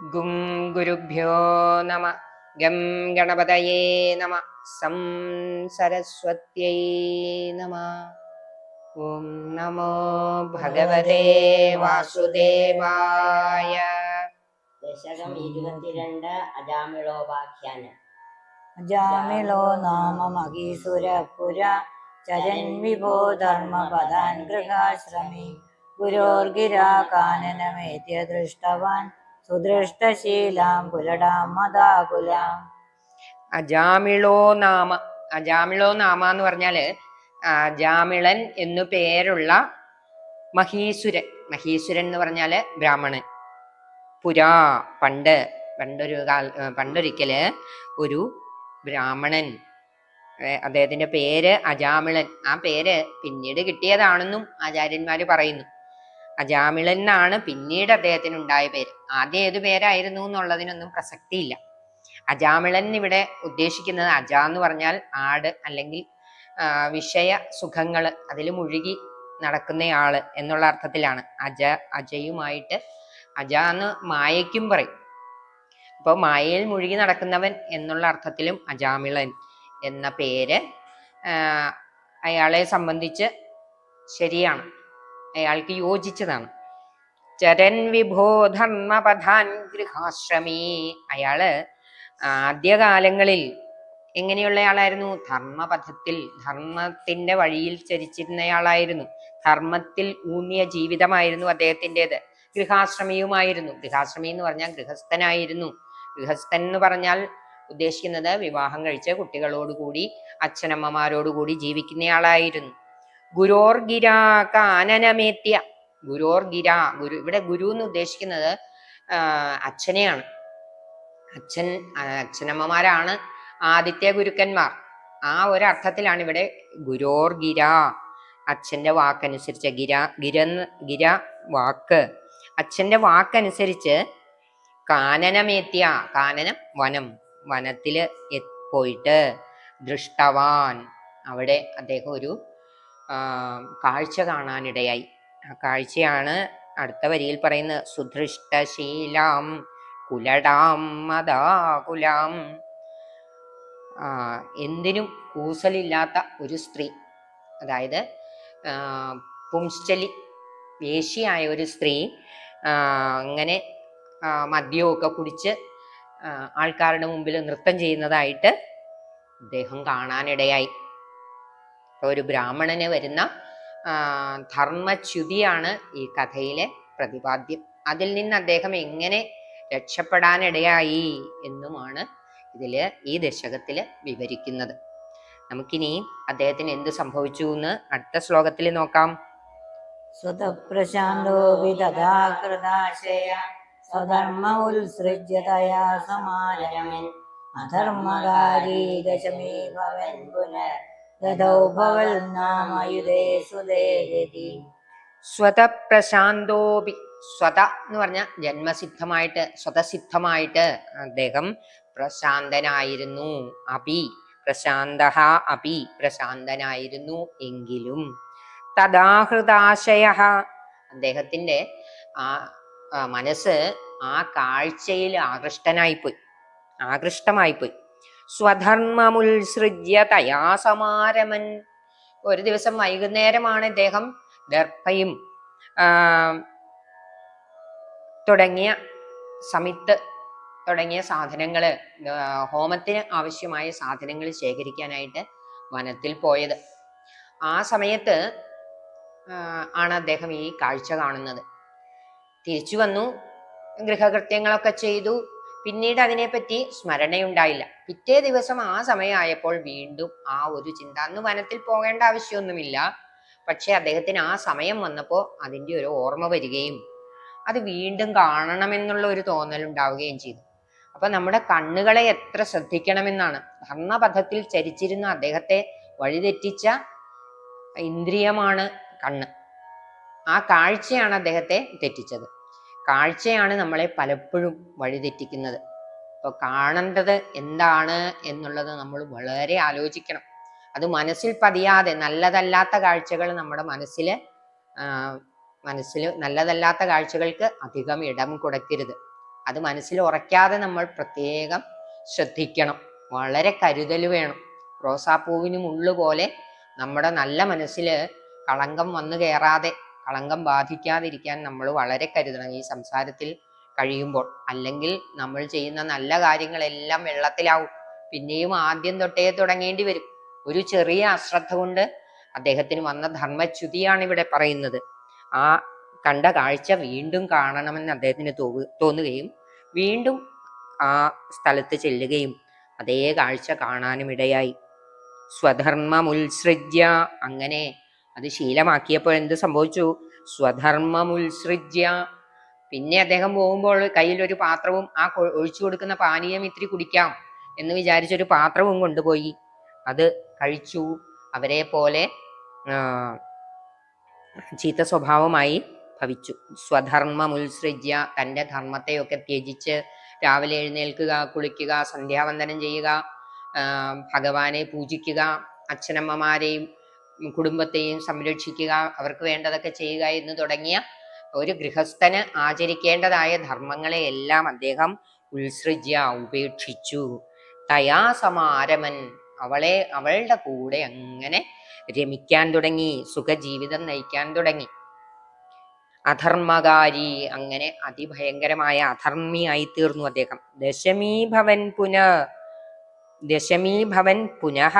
ഗും ഗുരുഭ്യോ നമ. ഗം ഗണപതയേ നമ. സം സരസ്വത്യൈ നമ. ഓം നമോ ഭഗവതേ വാസുദേവായ. ദശകം 22 അജാമിളോപാഖ്യാനം. അജാമിളോ നാമ മഹീസുരപുര ചരൻ വിഭോ ധർമ്മപദാൻ ഗൃഹാശ്രമി ഗുരോർഗിരാ കാനനമേത്യ ദൃഷ്ടവാൻ സുദൃഷ്ടശീലാം കുലടാം മദാകുലാം. അജാമിളോ നാമ. അജാമിളോ നാമ എന്ന് പറഞ്ഞാല് അജാമിളൻ എന്നു പേരുള്ള മഹീസുരൻ. മഹീസുരൻ എന്ന് പറഞ്ഞാല് ബ്രാഹ്മണൻ. പുരാ പണ്ടൊരിക്കല് ഒരു ബ്രാഹ്മണൻ, അദ്ദേഹത്തിന്റെ പേര് അജാമിളൻ. ആ പേര് പിന്നീട് കിട്ടിയതാണെന്നും ആചാര്യന്മാര് പറയുന്നു. അജാമിളൻ എന്നാണ് പിന്നീട് അദ്ദേഹത്തിന് ഉണ്ടായ പേര്. ആദ്യം ഏതു പേരായിരുന്നു എന്നുള്ളതിനൊന്നും പ്രസക്തിയില്ല. അജാമിളൻ ഇവിടെ ഉദ്ദേശിക്കുന്നത്, അജ എന്ന് പറഞ്ഞാൽ ആട്, അല്ലെങ്കിൽ വിഷയ സുഖങ്ങള് അതിൽ മുഴുകി നടക്കുന്നയാള് എന്നുള്ള അർത്ഥത്തിലാണ്. അജയുമായിട്ട് അജ എന്ന് മായയ്ക്കും പറയും. അപ്പോൾ മായയിൽ മുഴുകി നടക്കുന്നവൻ എന്നുള്ള അർത്ഥത്തിലും അജാമിളൻ എന്ന പേര് അയാളെ സംബന്ധിച്ച് ശരിയാണ്, അയാൾക്ക് യോജിച്ചതാണ്. ചരൻ വിഭോ ധർമ്മപഥാൻ ഗൃഹാശ്രമി. അയാള് ആദ്യകാലങ്ങളിൽ എങ്ങനെയുള്ളയാളായിരുന്നു? ധർമ്മപഥത്തിൽ, ധർമ്മത്തിന്റെ വഴിയിൽ ചരിച്ചിരുന്നയാളായിരുന്നു. ധർമ്മത്തിൽ ഊന്നിയ ജീവിതമായിരുന്നു അദ്ദേഹത്തിൻ്റെത്. ഗൃഹാശ്രമിയുമായിരുന്നു. ഗൃഹാശ്രമി എന്ന് പറഞ്ഞാൽ ഗൃഹസ്ഥനായിരുന്നു. ഗൃഹസ്ഥൻ എന്ന് പറഞ്ഞാൽ ഉദ്ദേശിക്കുന്നത് വിവാഹം കഴിച്ച് കുട്ടികളോടുകൂടി അച്ഛനമ്മമാരോടുകൂടി ജീവിക്കുന്നയാളായിരുന്നു. ഗുരോർഗിര കാനനമേത്യ. ഗുരോർഗിര, ഇവിടെ ഗുരു എന്ന് ഉദ്ദേശിക്കുന്നത് അച്ഛനെയാണ്. അച്ഛനമ്മമാരാണ് ആദിത്യ ഗുരുക്കന്മാർ. ആ ഒരർത്ഥത്തിലാണ് ഇവിടെ ഗുരോർഗിര, അച്ഛന്റെ വാക്കനുസരിച്ച്. ഗിര വാക്ക്, അച്ഛന്റെ വാക്കനുസരിച്ച് കാനനമേത്യ, കാനനം വനം, വനത്തില് പോയിട്ട് ദൃഷ്ടവാൻ, അവിടെ അദ്ദേഹം ഒരു കാഴ്ച കാണാനിടയായി. ആ കാഴ്ചയാണ് അടുത്ത വരിയിൽ പറയുന്നത്. സുദൃഷ്ടശീലാം കുലടാം മദാകുലാം. എന്തിനും കൂസലില്ലാത്ത ഒരു സ്ത്രീ, അതായത് പുംശ്ചലി, വേശ്യയായ ഒരു സ്ത്രീ അങ്ങനെ മദ്യമൊക്കെ കുടിച്ച് ആൾക്കാരുടെ മുമ്പിൽ നൃത്തം ചെയ്യുന്നതായിട്ട് അദ്ദേഹം കാണാനിടയായി. ഒരു ബ്രാഹ്മണന് വരുന്ന ധർമ്മച്യുതിയാണ് ഈ കഥയിലെ പ്രതിപാദ്യം. അതിൽ നിന്ന് അദ്ദേഹം എങ്ങനെ രക്ഷപ്പെടാനിടയായി എന്നുമാണ് ഈ ദശകത്തില് വിവരിക്കുന്നത്. നമുക്കിനി അദ്ദേഹത്തിന് എന്ത് സംഭവിച്ചു എന്ന് അടുത്ത ശ്ലോകത്തിൽ നോക്കാം. സ്വതപ്രശാന്തോ വിദധാകൃതാശയ സ്വധർമ്മ ഉത്സൃജ്യതയാ സമാരമൻ അധർമ്മകാരീ ഗശമീ ഭവൻ പുനർ ദദൗ ഭവൽ നാമയുധേ സുദേഹി. സ്വതപ്രശാന്തോപി. സ്വത എന്ന് പറഞ്ഞ ജന്മസിദ്ധമായിട്ട്, സ്വതസിദ്ധമായിട്ട് അദ്ദേഹം പ്രശാന്തനായിരുന്നു. അപി പ്രശാന്ത, അപി പ്രശാന്തനായിരുന്നു എങ്കിലും തദാഹൃതാശയ, അദ്ദേഹത്തിന്റെ മനസ്സ് ആ കാഴ്ചയിൽ ആകൃഷ്ടമായിപ്പോയി. സ്വധർമ്മമുത്സൃജ്യ തയാ സമാരമൻ. ഒരു ദിവസം വൈകുന്നേരമാണ് ഇദ്ദേഹം ദർഭയും തുടങ്ങിയ സമിത്ത് തുടങ്ങിയ സാധനങ്ങള്, ഹോമത്തിന് ആവശ്യമായ സാധനങ്ങൾ ശേഖരിക്കാനായിട്ട് വനത്തിൽ പോയത്. ആ സമയത്ത് ആണ് അദ്ദേഹം ഈ കാഴ്ച കാണുന്നത്. തിരിച്ചു വന്നു, ഗൃഹകൃത്യങ്ങളൊക്കെ ചെയ്തു. പിന്നീട് അതിനെപ്പറ്റി സ്മരണയുണ്ടായില്ല. പിറ്റേ ദിവസം ആ സമയമായപ്പോൾ വീണ്ടും ആ ഒരു ചിന്ത. അന്ന് വനത്തിൽ പോകേണ്ട ആവശ്യമൊന്നുമില്ല, പക്ഷെ അദ്ദേഹത്തിന് ആ സമയം വന്നപ്പോൾ അതിൻ്റെ ഒരു ഓർമ്മ വരികയും അത് വീണ്ടും കാണണമെന്നുള്ള ഒരു തോന്നലുണ്ടാവുകയും ചെയ്തു. അപ്പൊ നമ്മുടെ കണ്ണുകളെ എത്ര ശ്രദ്ധിക്കണമെന്നാണ്. ധർമ്മപഥത്തിൽ ചരിച്ചിരുന്ന അദ്ദേഹത്തെ വഴിതെറ്റിച്ച ഇന്ദ്രിയമാണ് കണ്ണ്. ആ കാഴ്ചയാണ് അദ്ദേഹത്തെ തെറ്റിച്ചത്. കാഴ്ചയാണ് നമ്മളെ പലപ്പോഴും വഴിതെറ്റിക്കുന്നത്. അപ്പോൾ കാണേണ്ടത് എന്താണ് എന്നുള്ളത് നമ്മൾ വളരെ ആലോചിക്കണം. അത് മനസ്സിൽ പതിയാതെ, നല്ലതല്ലാത്ത കാഴ്ചകൾ നമ്മുടെ മനസ്സിൽ നല്ലതല്ലാത്ത കാഴ്ചകൾക്ക് അധികം ഇടം കൊടുക്കരുത്. അത് മനസ്സിൽ ഉറയ്ക്കാതെ നമ്മൾ പ്രത്യേകം ശ്രദ്ധിക്കണം. വളരെ കരുതൽ വേണം. റോസാപ്പൂവിന് മുള്ളു പോലെ നമ്മുടെ നല്ല മനസ്സിൽ കളങ്കം വന്നു കയറാതെ, കളങ്കം ബാധിക്കാതിരിക്കാൻ നമ്മൾ വളരെ കരുതണം ഈ സംസാരത്തിൽ കഴിയുമ്പോൾ. അല്ലെങ്കിൽ നമ്മൾ ചെയ്യുന്ന നല്ല കാര്യങ്ങളെല്ലാം വെള്ളത്തിലാവും. പിന്നെയും ആദ്യം തൊട്ടേ തുടങ്ങേണ്ടി വരും. ഒരു ചെറിയ അശ്രദ്ധ കൊണ്ട് അദ്ദേഹത്തിന് വന്ന ധർമ്മച്യുതിയാണ് ഇവിടെ പറയുന്നത്. ആ കണ്ട കാഴ്ച വീണ്ടും കാണണമെന്ന് അദ്ദേഹത്തിന് തോന്നുകയും വീണ്ടും ആ സ്ഥലത്ത് ചെല്ലുകയും അതേ കാഴ്ച കാണാനും ഇടയായി. സ്വധർമ്മമുത്സൃജ്യ, അങ്ങനെ അത് ശീലമാക്കിയപ്പോൾ എന്ത് സംഭവിച്ചു? സ്വധർമ്മമുത്സൃജ്യ, പിന്നെ അദ്ദേഹം പോകുമ്പോൾ കയ്യിൽ ഒരു പാത്രവും ആ ഒഴിച്ചു കൊടുക്കുന്ന പാനീയം ഇത്തിരി കുടിക്കാം എന്ന് വിചാരിച്ചൊരു പാത്രവും കൊണ്ടുപോയി. അത് കഴിച്ചു. അവരെ പോലെ ചീത്ത സ്വഭാവമായി ഭവിച്ചു. സ്വധർമ്മമുത്സൃജ്യ, തൻ്റെ ധർമ്മത്തെയൊക്കെ ത്യജിച്ച് രാവിലെ എഴുന്നേൽക്കുക, കുളിക്കുക, സന്ധ്യാവന്ദനം ചെയ്യുക, ഭഗവാനെ പൂജിക്കുക, അച്ഛനമ്മമാരെയും കുടുംബത്തെയും സംരക്ഷിക്കുക, അവർക്ക് വേണ്ടതൊക്കെ ചെയ്യുക എന്ന് തുടങ്ങിയ ഒരു ഗൃഹസ്ഥന് ആചരിക്കേണ്ടതായ ധർമ്മങ്ങളെ എല്ലാം അദ്ദേഹം ഉത്സൃജ്യ, ഉപേക്ഷിച്ചു. തയാ സമാരമൻ, അവളുടെ കൂടെ അങ്ങനെ രമിക്കാൻ തുടങ്ങി, സുഖജീവിതം നയിക്കാൻ തുടങ്ങി. അധർമ്മകാരി, അങ്ങനെ അതിഭയങ്കരമായ അധർമ്മിയായി തീർന്നു അദ്ദേഹം. ദശമീഭവൻ പുനഃ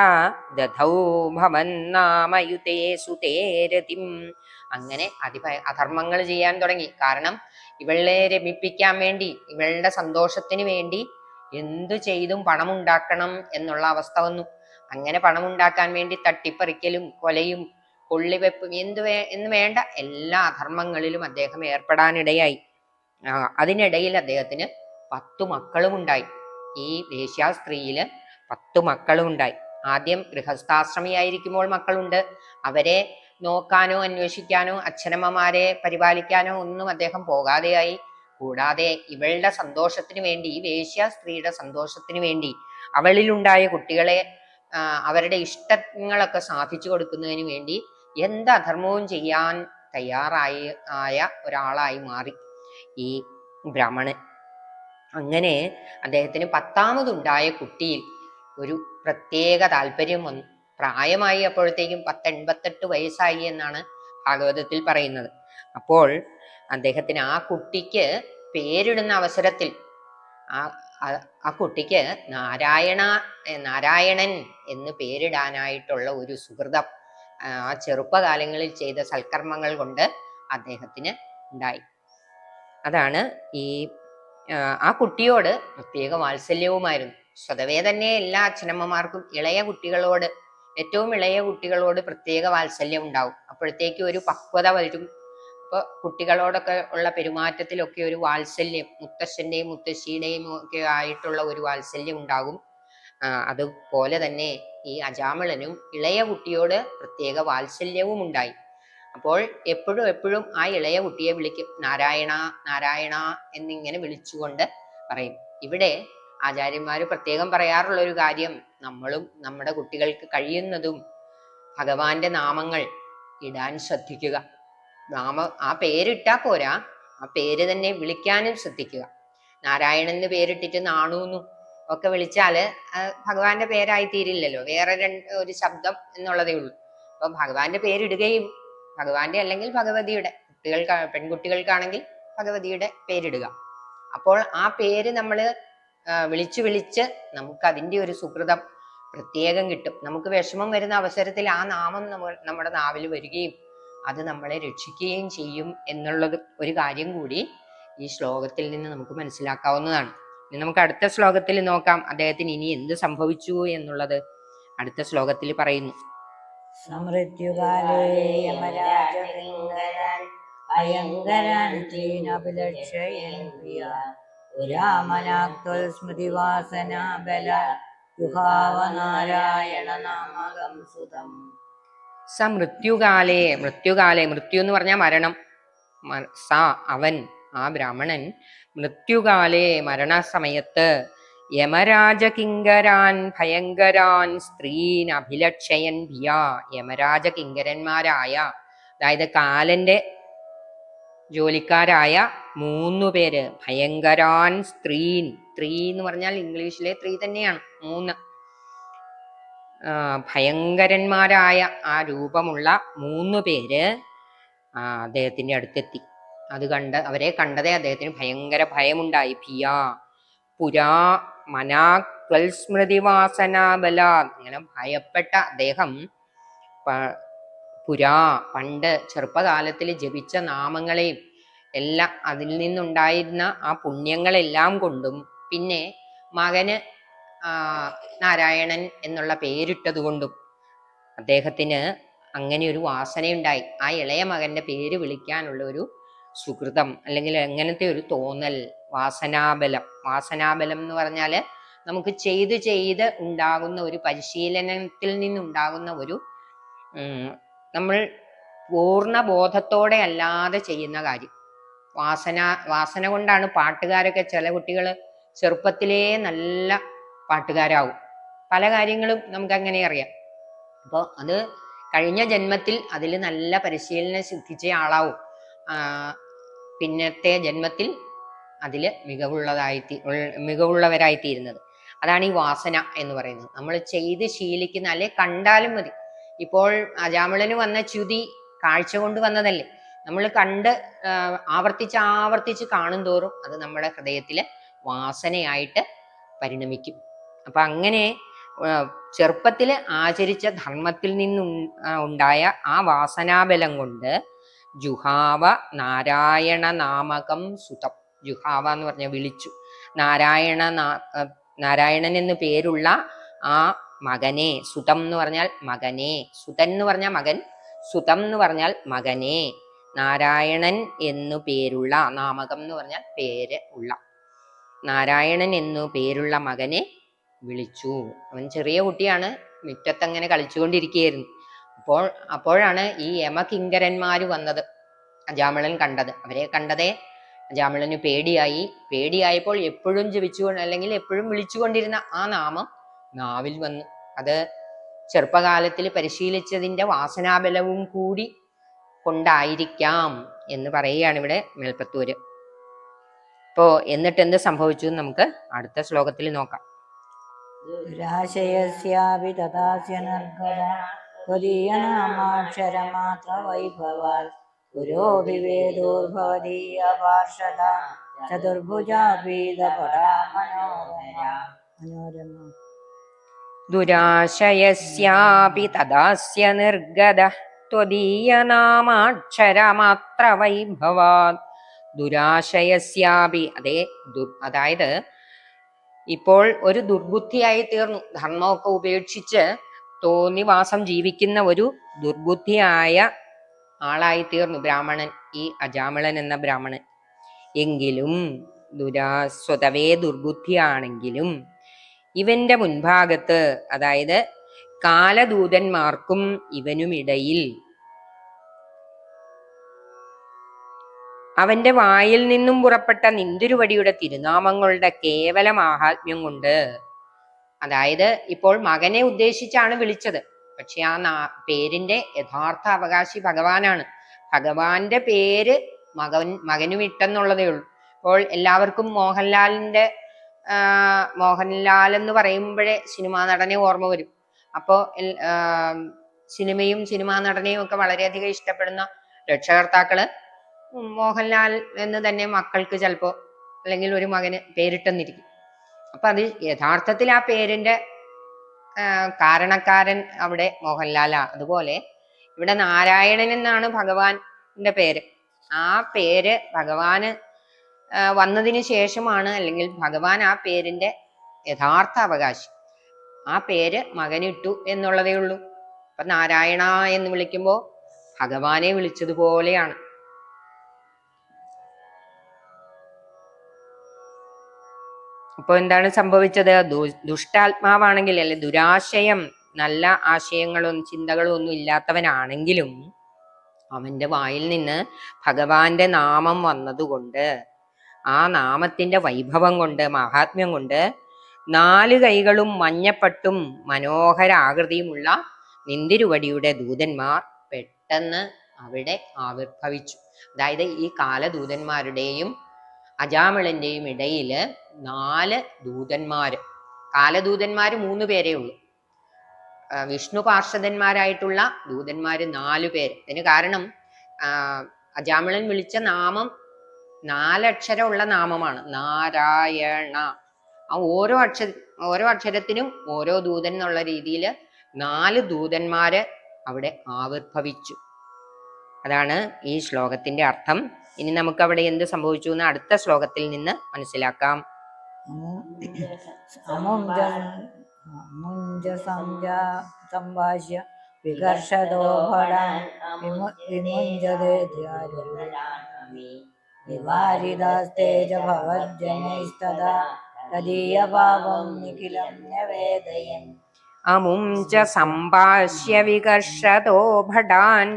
ദധൗ ഭവൻ നാമയുതേ സുതേരതിം, അങ്ങനെ അധർമ്മങ്ങൾ ചെയ്യാൻ തുടങ്ങി. കാരണം ഇവളെ രമിപ്പിക്കാൻ വേണ്ടി, ഇവളുടെ സന്തോഷത്തിന് വേണ്ടി എന്തു ചെയ്തും പണമുണ്ടാക്കണം എന്നുള്ള അവസ്ഥ വന്നു. അങ്ങനെ പണമുണ്ടാക്കാൻ വേണ്ടി തട്ടിപ്പറിക്കലും കൊലയും കൊള്ളിവെപ്പും എന്ന് വേണ്ട എല്ലാ അധർമ്മങ്ങളിലും അദ്ദേഹം ഏർപ്പെടാനിടയായി. അതിനിടയിൽ അദ്ദേഹത്തിന് 10 മക്കളും ഉണ്ടായി. ഈ വേശ്യാസ്ത്രീയില് 10 മക്കളും ഉണ്ടായി. ആദ്യം ഗൃഹസ്ഥാശ്രമിയായിരിക്കുമ്പോൾ മക്കളുണ്ട്. അവരെ നോക്കാനോ അന്വേഷിക്കാനോ അച്ഛനമ്മമാരെ പരിപാലിക്കാനോ ഒന്നും അദ്ദേഹം പോകാതെയായി. കൂടാതെ ഇവളുടെ സന്തോഷത്തിന് വേണ്ടി, ഈ വേശ്യാസ്ത്രീയുടെ സന്തോഷത്തിന് വേണ്ടി, അവളിലുണ്ടായ കുട്ടികളെ അവരുടെ ഇഷ്ടങ്ങളൊക്കെ സാധിച്ചു കൊടുക്കുന്നതിന് വേണ്ടി എന്ത് അധർമ്മവും ചെയ്യാൻ തയ്യാറായ ഒരാളായി മാറി ഈ ബ്രാഹ്മണൻ. അങ്ങനെ അദ്ദേഹത്തിന് 10ാമതുണ്ടായ കുട്ടിയിൽ ഒരു പ്രത്യേക താല്പര്യം വന്നു. പ്രായമായി അപ്പോഴത്തേക്കും 1088 വയസ്സായി എന്നാണ് ഭാഗവതത്തിൽ പറയുന്നത്. അപ്പോൾ അദ്ദേഹത്തിന് ആ കുട്ടിക്ക് പേരിടുന്ന അവസരത്തിൽ ആ കുട്ടിക്ക് നാരായണൻ എന്ന് പേരിടാനായിട്ടുള്ള ഒരു സുഹൃതം ആ ചെറുപ്പകാലങ്ങളിൽ ചെയ്ത സൽക്കർമ്മങ്ങൾ കൊണ്ട് അദ്ദേഹത്തിന് ഉണ്ടായി. അതാണ് ആ കുട്ടിയോട് പ്രത്യേക വാത്സല്യവുമായിരുന്നു. സ്വതവേ തന്നെ എല്ലാ അച്ഛനമ്മമാർക്കും ഏറ്റവും ഇളയ കുട്ടികളോട് പ്രത്യേക വാത്സല്യം ഉണ്ടാവും. അപ്പോഴത്തേക്കും ഒരു പക്വത വരും. അപ്പൊ കുട്ടികളോടൊക്കെ ഉള്ള പെരുമാറ്റത്തിലൊക്കെ ഒരു വാത്സല്യം, മുത്തശ്ശന്റെയും മുത്തശ്ശിയുടെയും ഒക്കെ ആയിട്ടുള്ള ഒരു വാത്സല്യം ഉണ്ടാകും. അതുപോലെ തന്നെ ഈ അജാമിളനും ഇളയ കുട്ടിയോട് പ്രത്യേക വാത്സല്യവും ഉണ്ടായി. അപ്പോൾ എപ്പോഴും ആ ഇളയ കുട്ടിയെ വിളിക്കും, നാരായണ നാരായണ എന്നിങ്ങനെ വിളിച്ചുകൊണ്ട് പറയും. ഇവിടെ ആചാര്യന്മാര് പ്രത്യേകം പറയാറുള്ള ഒരു കാര്യം, നമ്മളും നമ്മുടെ കുട്ടികൾക്ക് കഴിയുന്നതും ഭഗവാന്റെ നാമങ്ങൾ ഇടാൻ ശ്രദ്ധിക്കുക. ആ പേരിട്ടാ പോരാ, ആ പേര് തന്നെ വിളിക്കാനും ശ്രദ്ധിക്കുക. നാരായണന് പേരിട്ടിട്ട് നാണൂന്നും ഒക്കെ വിളിച്ചാല് ഭഗവാന്റെ പേരായി തീരില്ലല്ലോ, വേറെ ഒരു ശബ്ദം എന്നുള്ളതേ ഉള്ളൂ. അപ്പൊ ഭഗവാന്റെ പേരിടുകയും, ഭഗവാന്റെ അല്ലെങ്കിൽ ഭഗവതിയുടെ, പെൺകുട്ടികൾക്കാണെങ്കിൽ ഭഗവതിയുടെ പേരിടുക. അപ്പോൾ ആ പേര് നമ്മൾ വിളിച്ച് നമുക്ക് അതിൻ്റെ ഒരു സുകൃതം പ്രത്യേകം കിട്ടും. നമുക്ക് വിഷമം വരുന്ന അവസരത്തിൽ ആ നാമം നമ്മുടെ നാവിൽ വരികയും അത് നമ്മളെ രക്ഷിക്കുകയും ചെയ്യും എന്നുള്ളത് ഒരു കാര്യം കൂടി ഈ ശ്ലോകത്തിൽ നിന്ന് നമുക്ക് മനസ്സിലാക്കാവുന്നതാണ്. ഇനി നമുക്ക് അടുത്ത ശ്ലോകത്തിൽ നോക്കാം അദ്ദേഹത്തിന് ഇനി എന്ത് സംഭവിച്ചു എന്നുള്ളത്. അടുത്ത ശ്ലോകത്തിൽ പറയുന്നു, സമൃത്യുകാലേ യമരാജകിങ്കരാൻ ഭയങ്കരാൻ തീനഭിലക്ഷയൻ പ്രിയ പുരാമനാക്ത്വൽ സ്മൃതിവാസനാ ബല യുഹാവ നാരായണ നാമകം സുതം. മൃത്യു എന്ന് പറഞ്ഞാൽ മരണം. അവൻ, ആ ബ്രാഹ്മണൻ, മൃത്യുകാലേ മരണസമയത്ത് യമരാജകിങ്കരാൻ ഭയങ്കരാൻ സ്ത്രീൻ അഭിലക്ഷയൻ ഭിയ, യമരാജകിങ്കരന്മാരായ, അതായത് കാലന്റെ ജോലിക്കാരായ 3 പേര്. ഭയങ്കരാൻ സ്ത്രീൻ. സ്ത്രീ എന്ന് പറഞ്ഞാൽ ഇംഗ്ലീഷിലെ സ്ത്രീ തന്നെയാണ്. 3 ഭയങ്കരന്മാരായ ആ രൂപമുള്ള 3 പേര് അദ്ദേഹത്തിന്റെ അടുത്തെത്തി. അവരെ കണ്ടതേ അദ്ദേഹത്തിന് ഭയങ്കര ഭയമുണ്ടായി. ഭിയാ പുരാ മനാസ്മൃതിവാസനാബല. ഇങ്ങനെ ഭയപ്പെട്ട അദ്ദേഹം പുരാ പണ്ട് ചെറുപ്പകാലത്തിൽ ജപിച്ച നാമങ്ങളെയും എല്ലാം അതിൽ നിന്നുണ്ടായിരുന്ന ആ പുണ്യങ്ങളെല്ലാം കൊണ്ടും പിന്നെ മകന് നാരായണൻ എന്നുള്ള പേരിട്ടത് കൊണ്ടും അദ്ദേഹത്തിന് അങ്ങനെ ഒരു വാസനയുണ്ടായി. ആ ഇളയ മകന്റെ പേര് വിളിക്കാനുള്ള ഒരു സുകൃതം അല്ലെങ്കിൽ എങ്ങനത്തെ ഒരു തോന്നൽ, വാസനാബലം. വാസനാബലം എന്ന് പറഞ്ഞാല് നമുക്ക് ചെയ്ത് ഉണ്ടാകുന്ന ഒരു പരിശീലനത്തിൽ നിന്നുണ്ടാകുന്ന ഒരു നമ്മൾ പൂർണ്ണ ബോധത്തോടെ അല്ലാതെ ചെയ്യുന്ന കാര്യം. വാസന കൊണ്ടാണ് പാട്ടുകാരൊക്കെ, ചില കുട്ടികൾ ചെറുപ്പത്തിലേ നല്ല പാട്ടുകാരാവും. പല കാര്യങ്ങളും നമുക്ക് അങ്ങനെ അറിയാം. അപ്പോൾ അത് കഴിഞ്ഞ ജന്മത്തിൽ അതിൽ നല്ല പരിശീലനം സിദ്ധിച്ച ആളാവും. പിന്നത്തെ ജന്മത്തിൽ അതിൽ മികവുള്ളവരായിത്തീരുന്നത്. അതാണ് ഈ വാസന എന്ന് പറയുന്നത്. നമ്മൾ ചെയ്ത് ശീലിക്കുന്ന, അല്ലെ കണ്ടാലും മതി. ഇപ്പോൾ അജാമിളന് വന്ന ച്യുതി കാഴ്ച കൊണ്ട് വന്നതല്ലേ. നമ്മൾ കണ്ട് ആവർത്തിച്ച് കാണും തോറും അത് നമ്മുടെ ഹൃദയത്തിലെ വാസനയായിട്ട് പരിണമിക്കും. അപ്പൊ അങ്ങനെ ചെറുപ്പത്തില് ആചരിച്ച ധർമ്മത്തിൽ നിന്നുണ്ടായ ആ വാസനാബലം കൊണ്ട് ജുഹാവ നാരായണ നാമകം സുതം. ജുഹാവ എന്ന് പറഞ്ഞ വിളിച്ചു. നാരായണൻ എന്ന് പേരുള്ള ആ മകനെ, സുതം എന്ന് പറഞ്ഞാൽ മകനെ, സുതൻ എന്ന് പറഞ്ഞാൽ മകൻ, സുതം എന്ന് പറഞ്ഞാൽ മകനെ, നാരായണൻ എന്നു പേരുള്ള, നാമകം എന്ന് പറഞ്ഞാൽ പേര് ഉള്ള, നാരായണൻ എന്നു പേരുള്ള മകനെ വിളിച്ചു. അവൻ ചെറിയ കുട്ടിയാണ്, മുറ്റത്തങ്ങനെ കളിച്ചുകൊണ്ടിരിക്കുകയായിരുന്നു. അപ്പോഴാണ് ഈ യമകിങ്കരന്മാര് വന്നത്. അജാമിളൻ കണ്ടത്. അവരെ കണ്ടതേ അജാമിളന് പേടിയായപ്പോൾ എപ്പോഴും ജപിച്ചുകൊണ്ട് അല്ലെങ്കിൽ എപ്പോഴും വിളിച്ചുകൊണ്ടിരുന്ന ആ നാമം നാവിൽ വന്നു. അത് ചെറുപ്പകാലത്തിൽ പരിശീലിച്ചതിന്റെ വാസനാബലവും കൂടി കൊണ്ടായിരിക്കാം എന്ന് പറയുകയാണ് ഇവിടെ മേൽപ്പത്തൂര്. എന്നിട്ട് എന്ത് സംഭവിച്ചു നമുക്ക് അടുത്ത ശ്ലോകത്തിൽ നോക്കാം. ദുരാശയസ്യാപി തഥാസ്യ നിർഗത ത്വദീയനാമാക്ഷരമാത്ര വൈഭവാൽ പുരോഭിവേദോർഭവദീയ പാർഷദ ചതുർഭുജാപീതപടാ മനോരമ. ദുരാശയസ്യാപി തദാസ്യ നിർഗതഃ ത്വദീയനാമാക്ഷരമാത്ര വൈഭവാത്. ദുരാശയസ്യാപി, അതായത് ഇപ്പോൾ ഒരു ദുർബുദ്ധിയായി തീർന്നു. ധർമ്മമൊക്കെ ഉപേക്ഷിച്ച് തോന്നിവാസം ജീവിക്കുന്ന ഒരു ദുർബുദ്ധിയായ ആളായി തീർന്നു ബ്രാഹ്മണൻ, ഈ അജാമിളൻ എന്ന ബ്രാഹ്മണൻ. എങ്കിലും സ്വതവേ ദുർബുദ്ധിയാണെങ്കിലും ഇവന്റെ മുൻഭാഗത്ത്, അതായത് കാലദൂതന്മാർക്കും ഇവനുമിടയിൽ അവന്റെ വായിൽ നിന്നും പുറപ്പെട്ട നിന്തിരുവടിയുടെ തിരുനാമങ്ങളുടെ കേവല മാഹാത്മ്യം കൊണ്ട്, അതായത് ഇപ്പോൾ മകനെ ഉദ്ദേശിച്ചാണ് വിളിച്ചത്. പക്ഷെ ആ പേരിന്റെ യഥാർത്ഥ അവകാശി ഭഗവാനാണ്. ഭഗവാന്റെ പേര് മകനും ഇട്ടെന്നുള്ളതേ ഉള്ളൂ. ഇപ്പോൾ എല്ലാവർക്കും മോഹൻലാൽ എന്ന് പറയുമ്പോഴേ സിനിമാ നടനെ ഓർമ്മ വരും. അപ്പോ സിനിമയും സിനിമാ നടനെയും ഒക്കെ വളരെയധികം ഇഷ്ടപ്പെടുന്ന രക്ഷകർത്താക്കള് മോഹൻലാൽ എന്ന് തന്നെ മക്കൾക്ക് ചിലപ്പോ അല്ലെങ്കിൽ ഒരു മകന് പേരിട്ടെന്നിരിക്കും. അപ്പൊ അത് യഥാർത്ഥത്തിൽ ആ പേരിന്റെ കാരണക്കാരൻ അവിടെ മോഹൻലാലാ. അതുപോലെ ഇവിടെ നാരായണൻ എന്നാണ് ഭഗവാന്റെ പേര്. ആ പേര് ഭഗവാന് വന്നതിന് ശേഷമാണ്, അല്ലെങ്കിൽ ഭഗവാൻ ആ പേരിന്റെ യഥാർത്ഥ അവകാശി. ആ പേര് മകനിട്ടു എന്നുള്ളതേ ഉള്ളൂ. അപ്പൊ നാരായണ എന്ന് വിളിക്കുമ്പോ ഭഗവാനെ വിളിച്ചതുപോലെയാണ്. അപ്പൊ എന്താണ് സംഭവിച്ചത്? ദുഷ്ടാത്മാവാണെങ്കിൽ, അല്ലെ ദുരാശയം, നല്ല ആശയങ്ങളും ചിന്തകളും ഒന്നും ഇല്ലാത്തവനാണെങ്കിലും അവന്റെ വായിൽ നിന്ന് ഭഗവാന്റെ നാമം വന്നതുകൊണ്ട്, ആ നാമത്തിന്റെ വൈഭവം കൊണ്ട്, മഹാത്മ്യം കൊണ്ട് 4 കൈകളും മഞ്ഞപ്പട്ടും മനോഹര ആകൃതിയുമുള്ള നിന്തിരുവടിയുടെ ദൂതന്മാർ പെട്ടെന്ന് അവിടെ ആവിർഭവിച്ചു. അതായത് ഈ കാലദൂതന്മാരുടെയും അജാമിളന്റെയും ഇടയില് 4 ദൂതന്മാര്. കാലദൂതന്മാര് 3 പേരേ ഉള്ളൂ. വിഷ്ണു പാർഷദന്മാരായിട്ടുള്ള ദൂതന്മാര് 4 പേര്. അതിന് കാരണം അജാമിളൻ വിളിച്ച നാമം 4 അക്ഷരമുള്ള നാമമാണ്, നാരായണ. ആ ഓരോ അക്ഷരത്തിനും ഓരോ ദൂതൻ എന്നുള്ള രീതിയിൽ 4 ദൂതന്മാര് അവിടെ ആവിർഭവിച്ചു. അതാണ് ഈ ശ്ലോകത്തിന്റെ അർത്ഥം. ഇനി നമുക്ക് അവിടെ എന്ത് സംഭവിച്ചു എന്ന് അടുത്ത ശ്ലോകത്തിൽ നിന്ന് മനസ്സിലാക്കാം. സംഭാഷ്യ വികർഷതോ ഭടാൻ വിമുഞ്ചതേ വിവാരിതസ്തേജ ഭവജ്ജനൈസ്തദാ തദീയഭാവം നിഖിലം നിവേദയൻ. അമും ച സംഭാഷ്യ വികർഷതോ ഭടാൻ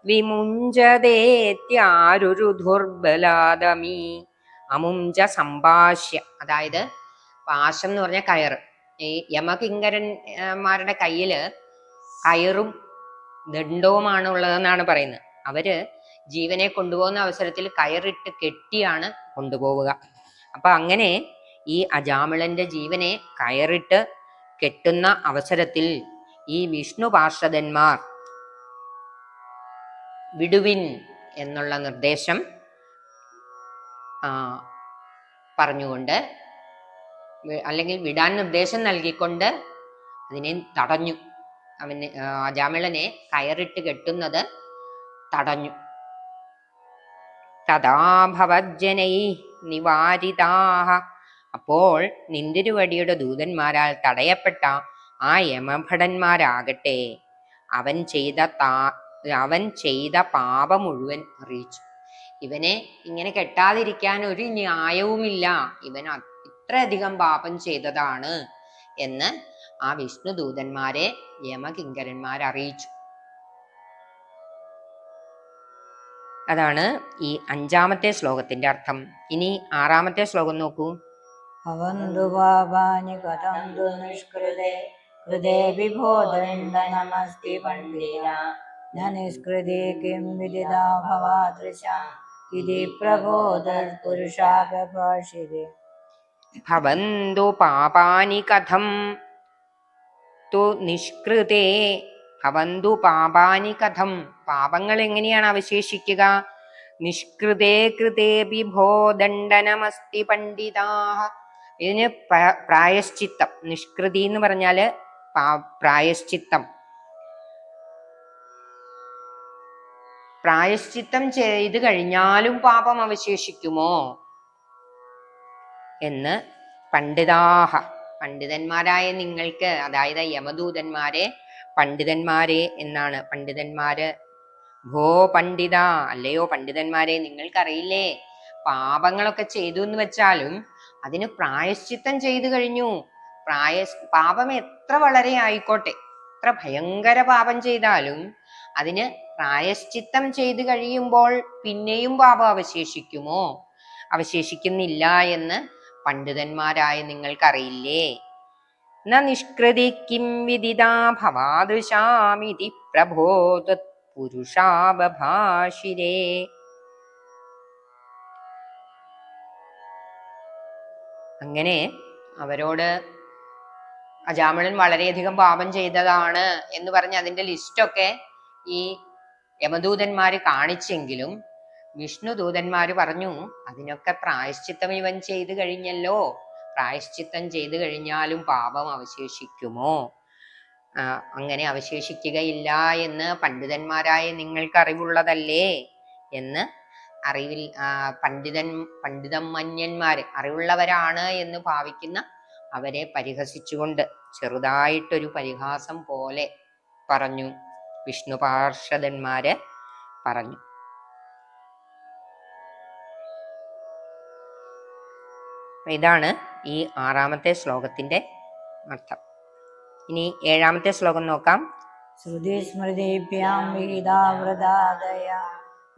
വിമുഞ്ചതേത്യാരുരുധുർബലാദമി. അമും ച സംഭാഷ്യ, അതായത് പാശം എന്ന് പറഞ്ഞ കയറ്. ഈ യമകിങ്കരന്മാരുടെ കയ്യില് കയറും ദണ്ഡവുമാണ് ഉള്ളതെന്നാണ് പറയുന്നത്. അവര് ജീവനെ കൊണ്ടുപോകുന്ന അവസരത്തിൽ കയറിട്ട് കെട്ടിയാണ് കൊണ്ടുപോവുക. അപ്പൊ അങ്ങനെ ഈ അജാമിളന്റെ ജീവനെ കയറിട്ട് കെട്ടുന്ന അവസരത്തിൽ ഈ വിഷ്ണു പാർഷദന്മാർ വിടുവിൻ എന്നുള്ള നിർദ്ദേശം പറഞ്ഞുകൊണ്ട്, അല്ലെങ്കിൽ വിടാൻ നിർദ്ദേശം നൽകിക്കൊണ്ട് അതിനെ തടഞ്ഞു. അജാമിളനെ കയറിട്ട് കെട്ടുന്നത് തടഞ്ഞു. തഥാ ഭവജ്ജനൈ നിവാരിതാഹ. അപ്പോൾ നിന്തിരുവടിയുടെ ദൂതന്മാരാൽ തടയപ്പെട്ട ആ യമഭടന്മാരാകട്ടെ അവൻ ചെയ്ത പാപം മുഴുവൻ അറിയിച്ചു. ഇവനെ ഇങ്ങനെ കെട്ടാതിരിക്കാൻ ഒരു ന്യായവുമില്ല, ഇവൻ ഇത്രയധികം പാപം ചെയ്തതാണ് എന്ന് ആ വിഷ്ണു ദൂതന്മാരെ യമകിങ്കരന്മാരറിയിച്ചു. അതാണ് ഈ 5ാമത്തെ ശ്ലോകത്തിന്റെ അർത്ഥം. ഇനി 6ാമത്തെ ശ്ലോകം നോക്കൂ. ഭവന്തു പാപാനി കഥന്തു നിഷ്കൃതേ ഹൃദേ വിബോധന്ത നമസ്തി പണ്ഡിത ന നിഷ്കൃതി കിം വിദിതാ ഭവാദൃശ ഇതി പ്രബോധർ പുരുഷാപഭാഷിതേ. ഭവന്തു പാപാനി കഥം തു നിഷ്കൃതേ. ഭവന്തു പാപാനി കഥം, പാപങ്ങൾ എങ്ങനെയാണ് അവശേഷിക്കുക? നിഷ്കൃതേ കൃതേ വിഭോ ദണ്ഡനമസ്തി പണ്ഡിതാഹ. ഇതിന് പ്രായശ്ചിത്തം. നിഷ്കൃതി എന്ന് പറഞ്ഞാല് പ്രായശ്ചിത്തം. പ്രായശ്ചിത്തം ചെയ്ത് കഴിഞ്ഞാലും പാപം അവശേഷിക്കുമോ എന്ന് പണ്ഡിതാഹ, പണ്ഡിതന്മാരായ നിങ്ങൾക്ക്, അതായത് യമദൂതന്മാരെ പണ്ഡിതന്മാരെ എന്നാണ്. പണ്ഡിതന്മാര്, ഭോ പണ്ഡിത, അല്ലയോ പണ്ഡിതന്മാരെ, നിങ്ങൾക്കറിയില്ലേ പാപങ്ങളൊക്കെ ചെയ്തു എന്ന് വെച്ചാലും അതിന് പ്രായശ്ചിത്തം ചെയ്തു കഴിഞ്ഞു. പാപം എത്ര വളരെ ആയിക്കോട്ടെ, എത്ര ഭയങ്കര പാപം ചെയ്താലും അതിന് പ്രായശ്ചിത്തം ചെയ്തു കഴിയുമ്പോൾ പിന്നെയും പാപം അവശേഷിക്കുമോ? അവശേഷിക്കുന്നില്ല എന്ന് പണ്ഡിതന്മാരായ നിങ്ങൾക്കറിയില്ലേ? ന നിഷ്കൃതി കിം വിദിതാ ഭവാദൃശാമിതി പ്രഭോ പുരുഷാബഭാഷിരേ. അങ്ങനെ അവരോട് അജാമിളൻ വളരെയധികം പാപം ചെയ്തതാണ് എന്ന് പറഞ്ഞ് അതിന്റെ ലിസ്റ്റൊക്കെ ഈ യമദൂതന്മാര് കാണിച്ചെങ്കിലും വിഷ്ണു ദൂതന്മാര് പറഞ്ഞു, അതിനൊക്കെ പ്രായശ്ചിത്തം ഇവൻ ചെയ്തു കഴിഞ്ഞല്ലോ, പ്രായശ്ചിത്തം ചെയ്തു കഴിഞ്ഞാലും പാപം അവശേഷിക്കുമോ? അങ്ങനെ അവശേഷിക്കുകയില്ല എന്ന് പണ്ഡിതന്മാരായ നിങ്ങൾക്ക് അറിവുള്ളതല്ലേ എന്ന് പണ്ഡിതമന്യന്മാര്, അറിവുള്ളവരാണ് എന്ന് ഭാവിക്കുന്ന അവരെ പരിഹസിച്ചുകൊണ്ട് ചെറുതായിട്ടൊരു പരിഹാസം പോലെ പറഞ്ഞു, വിഷ്ണു പാർഷദന്മാര് പറഞ്ഞു. ഇതാണ് ഈ 6ാമത്തെ ശ്ലോകത്തിന്റെ അർത്ഥം. ഇനി 7ാമത്തെ ശ്ലോകം നോക്കാം. ശ്രുതി സ്മൃതിഭ്യാം വിഹിതാവൃതാദയ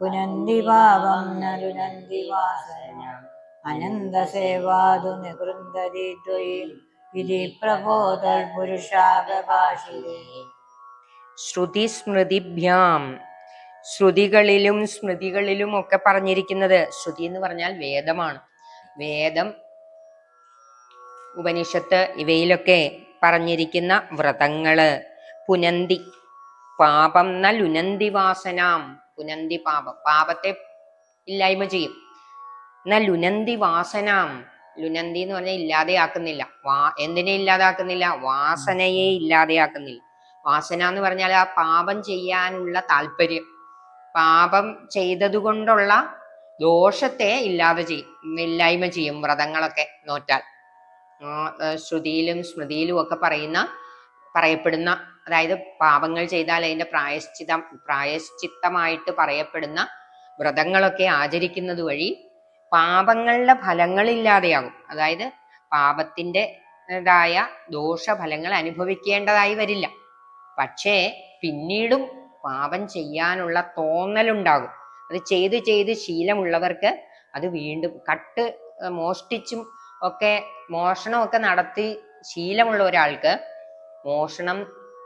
പുനന്തി പാപം നരുനന്തി വാസന അനന്തസേവാതു നികൃന്ദതി ത്വയി ഇതി പ്രബോധർ പുരുഷാപഭാഷിതേ. ശ്രുതി സ്മൃതിഭ്യാം ശ്രുതികളിലും സ്മൃതികളിലും ഒക്കെ പറഞ്ഞിരിക്കുന്നത്, ശ്രുതി എന്ന് പറഞ്ഞാൽ വേദമാണ്, വേദം, ഉപനിഷത്ത് ഇവയിലൊക്കെ പറഞ്ഞിരിക്കുന്ന വ്രതങ്ങള്, പുനന്തി പാപം ന ലുനന്തി വാസനാം, പുനന്തി പാപം, പാപത്തെ ഇല്ലായ്മ ചെയ്യും, ന ലുനന്തി വാസനാം, ലുനന്തി എന്ന് പറഞ്ഞാൽ ഇല്ലാതെയാക്കുന്നില്ല, എന്തിനെ ഇല്ലാതാക്കുന്നില്ല, വാസനയെ ഇല്ലാതെയാക്കുന്നില്ല. വാസന എന്ന് പറഞ്ഞാൽ ആ പാപം ചെയ്യാനുള്ള താല്പര്യം, പാപം ചെയ്തതുകൊണ്ടുള്ള ദോഷത്തെ ഇല്ലായ്മ ചെയ്യും വ്രതങ്ങളൊക്കെ നോറ്റാൽ. ശ്രുതിയിലും സ്മൃതിയിലും ഒക്കെ പറയപ്പെടുന്ന, അതായത് പാപങ്ങൾ ചെയ്താൽ അതിന്റെ പ്രായശ്ചിത്തമായിട്ട് പറയപ്പെടുന്ന വ്രതങ്ങളൊക്കെ ആചരിക്കുന്നത് വഴി പാപങ്ങളുടെ ഫലങ്ങൾ ഇല്ലാതെയാകും. അതായത് പാപത്തിൻ്റെതായ ദോഷഫലങ്ങൾ അനുഭവിക്കേണ്ടതായി വരില്ല. പക്ഷേ പിന്നീടും പാപം ചെയ്യാനുള്ള തോന്നലുണ്ടാകും. അത് ചെയ്ത് ചെയ്ത് ശീലമുള്ളവർക്ക് അത് വീണ്ടും മോഷ്ടിച്ചും ഒക്കെ, മോഷണമൊക്കെ നടത്തി ശീലമുള്ള ഒരാൾക്ക് മോഷണം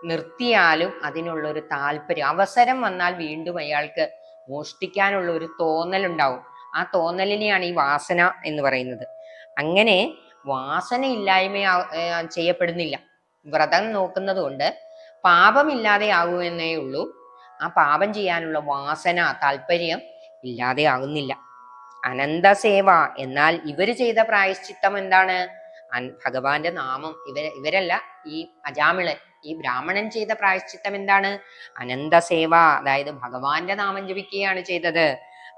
നിർത്തിയാലും അതിനുള്ളൊരു താല്പര്യം, അവസരം വന്നാൽ വീണ്ടും അയാൾക്ക് മോഷ്ടിക്കാനുള്ള ഒരു തോന്നലുണ്ടാവും. ആ തോന്നലിനെയാണ് ഈ വാസന എന്ന് പറയുന്നത്. അങ്ങനെ വാസന ഇല്ലായ്മ ചെയ്യപ്പെടുന്നില്ല. വ്രതം നോക്കുന്നത് കൊണ്ട് പാപമില്ലാതെ ആകുമെന്നേ ഉള്ളൂ. ആ പാപം ചെയ്യാനുള്ള വാസന, താല്പര്യം ഇല്ലാതെ ആകുന്നില്ല. അനന്തസേവ, എന്നാൽ ഇവര് ചെയ്ത പ്രായശ്ചിത്തം എന്താണ്? ഭഗവാന്റെ നാമം. ഇവരല്ല, ഈ അജാമിളൻ, ഈ ബ്രാഹ്മണൻ ചെയ്ത പ്രായശ്ചിത്തം എന്താണ്? അനന്തസേവ, അതായത് ഭഗവാന്റെ നാമം ജപിക്കുകയാണ് ചെയ്തത്.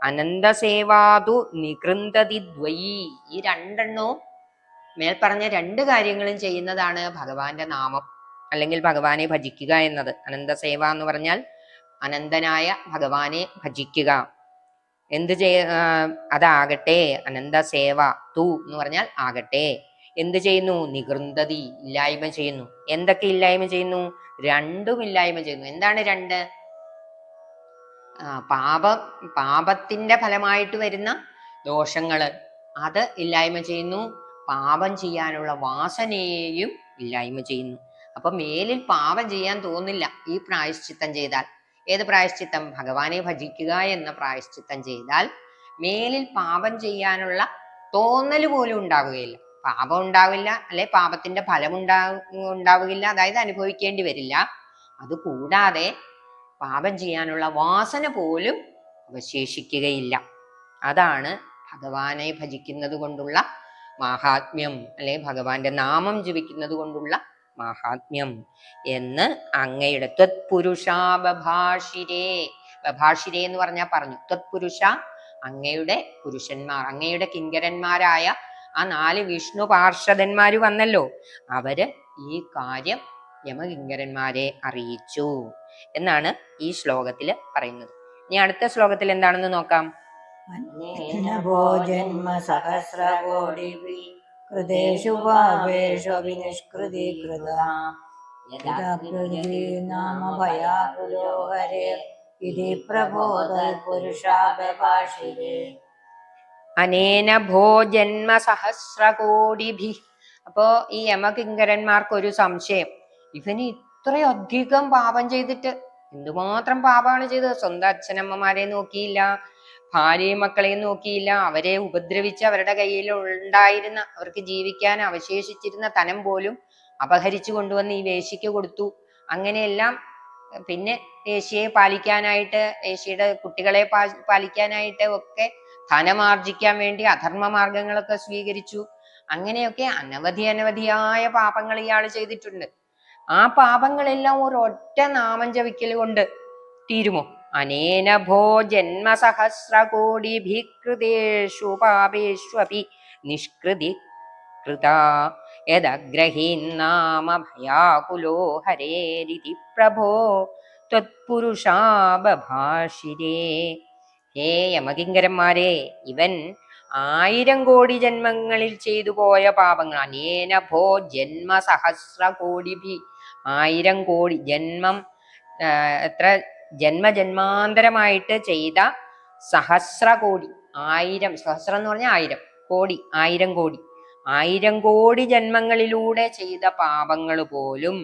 അനന്തസേവാതു നികൃന്തതി ദ്വയി, ഈ രണ്ടെണ്ണവും മേൽപ്പറഞ്ഞ രണ്ട് കാര്യങ്ങളും ചെയ്യുന്നതാണ് ഭഗവാന്റെ നാമം, അല്ലെങ്കിൽ ഭഗവാനെ ഭജിക്കുക എന്നത്. അനന്തസേവ എന്ന് പറഞ്ഞാൽ അനന്തനായ ഭഗവാനെ ഭജിക്കുക. അതാകട്ടെ, അനന്തസേവ തു എന്ന് പറഞ്ഞാൽ ആകട്ടെ, എന്ത് ചെയ്യുന്നു? നികൃന്തതി, ഇല്ലായ്മ ചെയ്യുന്നു. എന്തൊക്കെ ഇല്ലായ്മ ചെയ്യുന്നു? രണ്ടും ഇല്ലായ്മ ചെയ്യുന്നു. എന്താണ് രണ്ട്? പാപത്തിന്റെ ഫലമായിട്ട് വരുന്ന ദോഷങ്ങള്, അത് ഇല്ലായ്മ ചെയ്യുന്നു. പാപം ചെയ്യാനുള്ള വാസനയെയും ഇല്ലായ്മ ചെയ്യുന്നു. അപ്പൊ മേലിൽ പാപം ചെയ്യാൻ തോന്നില്ല ഈ പ്രായശ്ചിത്തം ചെയ്താൽ. ഏത് പ്രായശ്ചിത്തം? ഭഗവാനെ ഭജിക്കുക എന്ന പ്രായശ്ചിത്തം ചെയ്താൽ മേലിൽ പാപം ചെയ്യാനുള്ള തോന്നൽ പോലും ഉണ്ടാവുകയില്ല. പാപം ഉണ്ടാവില്ല, അല്ലെ പാപത്തിന്റെ ഫലം ഉണ്ടാവുകയില്ല, അതായത് അനുഭവിക്കേണ്ടി വരില്ല. അതുകൂടാതെ പാപം ചെയ്യാനുള്ള വാസന പോലും അവശേഷിക്കുകയില്ല. അതാണ് ഭഗവാനെ ഭജിക്കുന്നത് കൊണ്ടുള്ള മാഹാത്മ്യം, അല്ലെ ഭഗവാന്റെ നാമം ജപിക്കുന്നത് കൊണ്ടുള്ള മാഹാത്മ്യം എന്ന് അങ്ങയുടെ ത്വത്പുരുഷാബഭാഷിരേ, ബഭാഷിരേ എന്ന് പറഞ്ഞാൽ പറഞ്ഞു. ത്വത്പുരുഷ, അങ്ങയുടെ പുരുഷന്മാർ, അങ്ങയുടെ കിങ്കരന്മാരായ ആ 4 വിഷ്ണു പാർഷദന്മാര് വന്നല്ലോ, അവര് ഈ കാര്യം യമകിങ്കരന്മാരെ അറിയിച്ചു എന്നാണ് ഈ ശ്ലോകത്തില് പറയുന്നത്. ഇനി അടുത്ത ശ്ലോകത്തിൽ എന്താണെന്ന് നോക്കാം. ജന്മ സഹസ്രകോടിഭി കൃതേഷു പാപേഷു അഭിനിഷ്കൃതീകൃത നാമ ഭയാകുലോ ഹരേ ഇതി പ്രബോധൽ പുരുഷാബഭാഷിരേ. അനേന ഭോ ജന്മ സഹസ്രകോടിഭി. അപ്പോ ഈ യമകിങ്കരന്മാർക്കൊരു സംശയം, ഇവന് ഇത്രയധികം പാപം ചെയ്തിട്ട് എന്തുമാത്രം പാപമാണ് ചെയ്തത്? സ്വന്തം അച്ഛനമ്മമാരെ നോക്കിയില്ല, ഭാര്യയും മക്കളെയും നോക്കിയില്ല, അവരെ ഉപദ്രവിച്ച് അവരുടെ കയ്യിൽ ഉണ്ടായിരുന്ന, അവർക്ക് ജീവിക്കാൻ അവശേഷിച്ചിരുന്ന ധനം പോലും അപഹരിച്ചു കൊണ്ടുവന്ന് ഈ വേശ്യയ്ക്ക് കൊടുത്തു. അങ്ങനെയെല്ലാം. പിന്നെ വേശ്യയെ പാലിക്കാനായിട്ട്, വേശ്യയുടെ കുട്ടികളെ പാലിക്കാനായിട്ട് ഒക്കെ ധനമാർജിക്കാൻ വേണ്ടി അധർമ്മ മാർഗങ്ങളൊക്കെ സ്വീകരിച്ചു. അങ്ങനെയൊക്കെ അനവധിയായ പാപങ്ങൾ ഇയാൾ ചെയ്തിട്ടുണ്ട്. ആ പാപങ്ങളെല്ലാം ഒരൊറ്റ നാമം ജപിക്കൽ കൊണ്ട് തീരുമോ? അനേന ഭോ ജന്മ സഹസ്രകോടിഭികൃതേഷു പാപേഷ്വപി നിഷ്കൃതി കൃതാ യദഗ്രഹീൻ നാമ ഭയാകുലോ ഹരേരിതി പ്രഭോ ത്വത്പുരുഷാബഭാഷിരേ. ഹേ യമകിങ്കരന്മാരെ, ഇവൻ 1000 കോടി ജന്മങ്ങളിൽ ചെയ്തു പോയ പാപങ്ങൾ. അനേന ഭോ ജന്മ സഹസ്രകോടിഭി, 1000 കോടി ജന്മം, എത്ര ജന്മജന്മാന്തരമായിട്ട് ചെയ്ത സഹസ്രകോടി, 1000, സഹസ്രം എന്ന് പറഞ്ഞാൽ 1000 കോടി, 1000 കോടി, 1000 കോടി ജന്മങ്ങളിലൂടെ ചെയ്ത പാപങ്ങൾ പോലും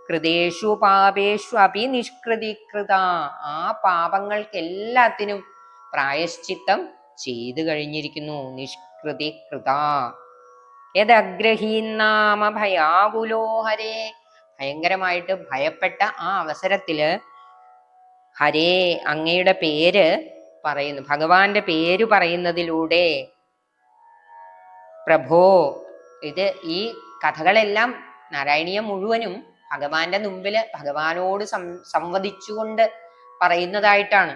കൃതേഷു പാപേഷു അപി നിഷ്കൃതീകൃത. ആ പാപങ്ങൾക്കെല്ലാത്തിനും പ്രായശ്ചിത്തം ചെയ്തു കഴിഞ്ഞിരിക്കുന്നു. നിഷ്കൃതീകൃത. യദഗ്രഹീന്നാമ ഭയാകുലോ ഹരേ. ഭയങ്കരമായിട്ട് ഭയപ്പെട്ട ആ അവസരത്തില് ഹരേ അങ്ങയുടെ പേര് പറയുന്നു, ഭഗവാന്റെ പേര് പറയുന്നതിലൂടെ പ്രഭോ. ഇത് ഈ കഥകളെല്ലാം നാരായണീയം മുഴുവനും ഭഗവാന്റെ മുമ്പില് ഭഗവാനോട് സംവദിച്ചുകൊണ്ട് പറയുന്നതായിട്ടാണ്.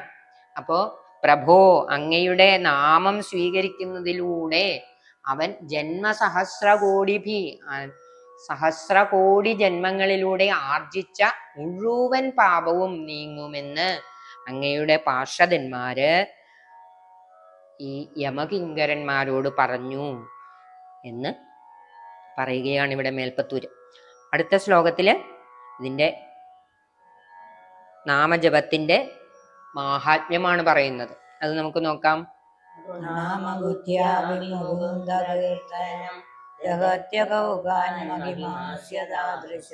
അപ്പോ പ്രഭോ അങ്ങയുടെ നാമം സ്വീകരിക്കുന്നതിലൂടെ അവൻ ജന്മസഹസ്രകോടിഭി സഹസ്രകോടി ജന്മങ്ങളിലൂടെ ആർജിച്ച മുഴുവൻ പാപവും നീങ്ങുമെന്ന് അങ്ങയുടെ പാർഷദന്മാര് ഈ യമകിങ്കരന്മാരോട് പറഞ്ഞു എന്ന് പറയുകയാണ് ഇവിടെ മേൽപ്പത്തൂര്. അടുത്ത ശ്ലോകത്തില് ഇതിന്റെ നാമജപത്തിന്റെ മാഹാത്മ്യമാണ് പറയുന്നത്. അത് നമുക്ക് നോക്കാം. നാമബുദ്ധ്യാഭിമുകുന്ദകീർത്തനം ജഗത്യകൗകാൻ മഹിമാസ്യതാദൃശ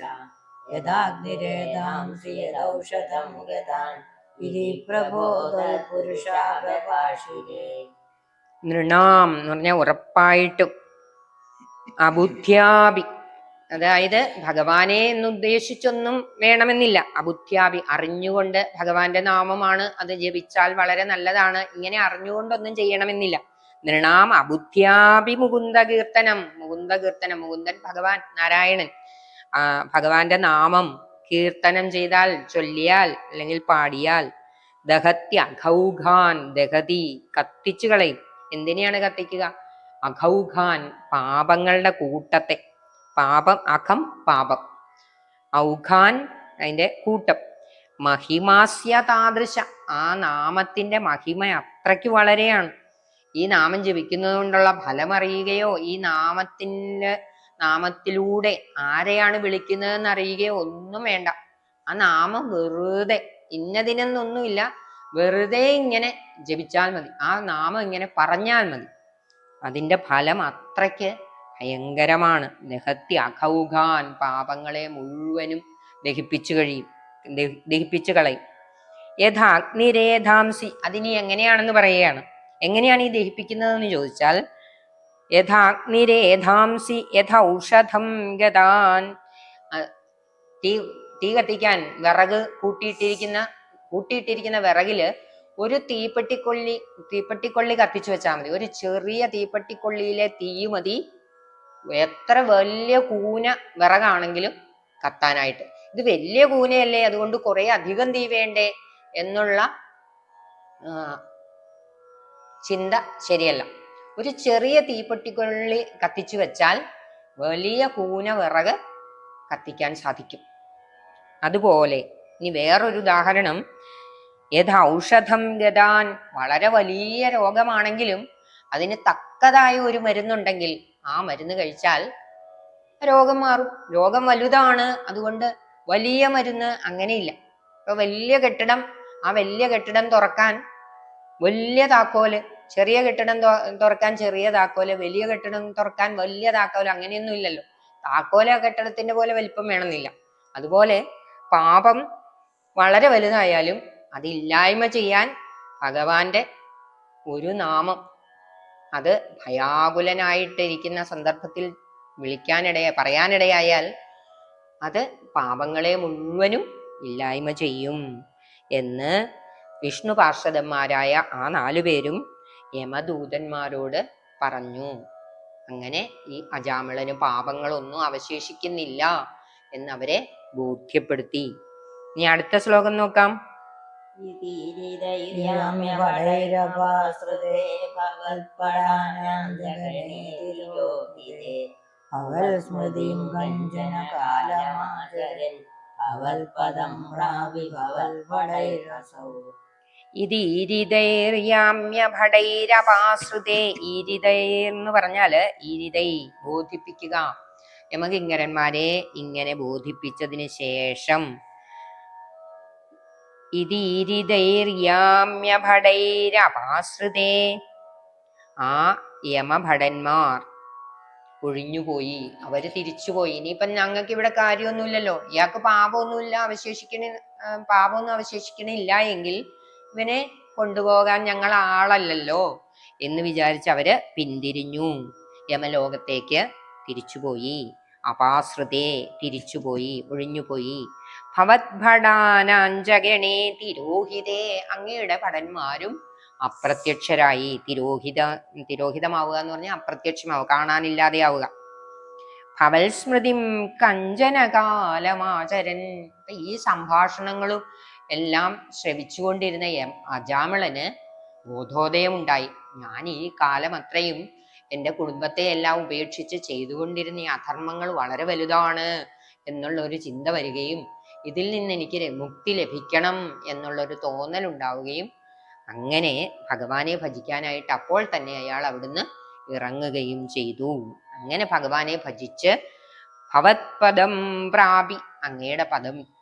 യഥാഗ്നിരേധാംസി യദൗഷധം ഗതാൻ ഇതി പ്രബോധൽ പുരുഷാഭാഷിരേ. നൃണാം എന്ന് പറഞ്ഞാൽ ഉറപ്പായിട്ടും, അബുദ്ധ്യാഭി അതായത് ഭഗവാനെ എന്നുദ്ദേശിച്ചൊന്നും വേണമെന്നില്ല. അബുദ്ധ്യാഭി അറിഞ്ഞുകൊണ്ട് ഭഗവാന്റെ നാമമാണ്, അത് ജപിച്ചാൽ വളരെ നല്ലതാണ്, ഇങ്ങനെ അറിഞ്ഞുകൊണ്ടൊന്നും ചെയ്യണമെന്നില്ല. നൃണാം അബുദ്ധ്യാഭി മുകുന്ദകീർത്തനം. മുകുന്ദകീർത്തനം, മുകുന്ദൻ ഭഗവാൻ നാരായണൻ. ഭഗവാന്റെ നാമം കീർത്തനം ചെയ്താൽ, ചൊല്ലിയാൽ അല്ലെങ്കിൽ പാടിയാൽ, ദഹത്യ അഘൗഘാൻ ദഹതി കത്തിച്ചു കളയും. എന്തിനെയാണ് കത്തിക്കുക? അഘൗഘാൻ പാപങ്ങളുടെ കൂട്ടത്തെ. പാപം അഖം പാപം, ഔഘാൻ അതിന്റെ കൂട്ടം. മഹിമാസ്യ താദൃശ, ആ നാമത്തിന്റെ മഹിമ അത്രയ്ക്ക് വളരെയാണ്. ഈ നാമം ജപിക്കുന്നത് കൊണ്ടുള്ള ഫലം അറിയുകയോ ഈ നാമത്തിലൂടെ ആരെയാണ് വിളിക്കുന്നതെന്ന് അറിയുകയോ ഒന്നും വേണ്ട. ആ നാമം വെറുതെ ഇന്നതിനൊന്നുമില്ല, വെറുതെ ഇങ്ങനെ ജപിച്ചാൽ മതി, ആ നാമം ഇങ്ങനെ പറഞ്ഞാൽ മതി. അതിന്റെ ഫലം അത്രയ്ക്ക് ഭയങ്കരമാണ്. ദഹത്തി അഘൗഘാൻ, പാപങ്ങളെ മുഴുവനും ദഹിപ്പിച്ചു കളയും. യഥാ അഗ്നിരേധാംസി, അതിനി എങ്ങനെയാണെന്ന് പറയുകയാണ്. എങ്ങനെയാണ് ഈ ദഹിപ്പിക്കുന്നതെന്ന് ചോദിച്ചാൽ, യഥാ അഗ്നിരേധാംസി യഥ ഔഷധം ഗതാൻ. തീ കത്തിക്കാൻ വിറക് കൂട്ടിയിട്ടിരിക്കുന്ന വിറകില് ഒരു തീപ്പെട്ടിക്കൊള്ളി കത്തിച്ചു വെച്ചാൽ മതി. ഒരു ചെറിയ തീപ്പെട്ടിക്കൊള്ളിയിലെ തീ മതി എത്ര വലിയ കൂന വിറകാണെങ്കിലും കത്താനായിട്ട്. ഇത് വലിയ കൂനയല്ലേ, അതുകൊണ്ട് കുറെ അധികം തീ വേണ്ടേ എന്നുള്ള ചിന്ത ശരിയല്ല. ഒരു ചെറിയ തീപ്പെട്ടിക്കൊള്ളി കത്തിച്ചു വെച്ചാൽ വലിയ കൂന വിറക് കത്തിക്കാൻ സാധിക്കും. അതുപോലെ ഇനി വേറൊരു ഉദാഹരണം. യഥാ ഔഷധം ഗതാൻ, വളരെ വലിയ രോഗമാണെങ്കിലും അതിന് തക്കതായ ഒരു മരുന്നുണ്ടെങ്കിൽ ആ മരുന്ന് കഴിച്ചാൽ രോഗം മാറും. രോഗം വലുതാണ്, അതുകൊണ്ട് വലിയ മരുന്ന് അങ്ങനെയില്ല. ഇപ്പൊ വലിയ കെട്ടിടം, ആ വലിയ കെട്ടിടം തുറക്കാൻ വലിയ താക്കോല്, ചെറിയ കെട്ടിടം തുറക്കാൻ ചെറിയ താക്കോല്, വലിയ കെട്ടിടം തുറക്കാൻ വലിയ താക്കോല്, അങ്ങനെയൊന്നും ഇല്ലല്ലോ. താക്കോല് ആ കെട്ടിടത്തിന്റെ പോലെ വലിപ്പം വേണമെന്നില്ല. അതുപോലെ പാപം വളരെ വലുതായാലും അതില്ലായ്മ ചെയ്യാൻ ഭഗവാന്റെ ഒരു നാമം, അത് ഭയാകുലനായിട്ടിരിക്കുന്ന സന്ദർഭത്തിൽ പറയാനിടയായാൽ അത് പാപങ്ങളെ മുഴുവനും ഇല്ലായ്മ ചെയ്യും എന്ന് വിഷ്ണു പാർഷദന്മാരായ ആ 4 പേരും യമദൂതന്മാരോട് പറഞ്ഞു. അങ്ങനെ ഈ അജാമിളന് പാപങ്ങളൊന്നും അവശേഷിക്കുന്നില്ല എന്നവരെ ബോധ്യപ്പെടുത്തി. ഇനി അടുത്ത ശ്ലോകം നോക്കാം. അവൽ സ്മൃതിം കഞ്ചന കാലമാചരൻ അവൽ പദം പ്രാപി ഭവൽ വടൈരസൗ. ഈരിതൈര്യാമ്യഭടൈരപാശ്രുതേ. ഈരിതൈർന്ന് പറഞ്ഞാല് ഈരിതൈ ബോധിപ്പിക്കുക. യമകിങ്കരന്മാരെ ഇങ്ങനെ ബോധിപ്പിച്ചതിന് ശേഷം ഈരിതൈര്യാമ്യഭടൈരപാശ്രുതേ, ആ യമഭടന്മാർ ഒഴിഞ്ഞുപോയി, അവര് തിരിച്ചുപോയി. ഇനിയിപ്പം ഞങ്ങൾക്ക് ഇവിടെ കാര്യമൊന്നുമില്ലല്ലോ, ഇയാൾക്ക് പാപമൊന്നും അവശേഷിക്കണില്ല എങ്കിൽ ഇവനെ കൊണ്ടുപോകാൻ ഞങ്ങൾ ആളല്ലല്ലോ എന്ന് വിചാരിച്ച് അവര് പിന്തിരിഞ്ഞു, യമലോകത്തേക്ക് തിരിച്ചുപോയി. അപാശ്രിതേ, തിരിച്ചുപോയി, ഒഴിഞ്ഞുപോയി. ഭവദ്ഭടാനാഞ്ജഗണേ തിരോഹിതേ, അങ്ങയുടെ ഭടന്മാരും അപ്രത്യക്ഷരായി. തിരോഹിതമാവുക എന്ന് പറഞ്ഞാൽ അപ്രത്യക്ഷമാവുക, കാണാനില്ലാതെയാവുക. ഭവൽ സ്മൃതിം കഞ്ചനകാലമാചരൻ, ഈ സംഭാഷണങ്ങളും എല്ലാം ശ്രവിച്ചുകൊണ്ടിരുന്ന അജാമിളന് ബോധോദയം ഉണ്ടായി. ഞാൻ ഈ കാലം അത്രയും എൻ്റെ കുടുംബത്തെ എല്ലാം ഉപേക്ഷിച്ച് ചെയ്തുകൊണ്ടിരുന്ന ഈ അധർമ്മങ്ങൾ വളരെ വലുതാണ് എന്നുള്ള ഒരു ചിന്ത വരികയും ഇതിൽ നിന്ന് എനിക്ക് മുക്തി ലഭിക്കണം എന്നുള്ളൊരു തോന്നൽ ഉണ്ടാവുകയും അങ്ങനെ ഭഗവാനെ ഭജിക്കാനായിട്ട് അപ്പോൾ തന്നെ അയാൾ അവിടുന്ന് ഇറങ്ങുകയും ചെയ്തു. അങ്ങനെ ഭഗവാനെ ഭജിച്ച് ഭവത്പദം പ്രാപി, അങ്ങയുടെ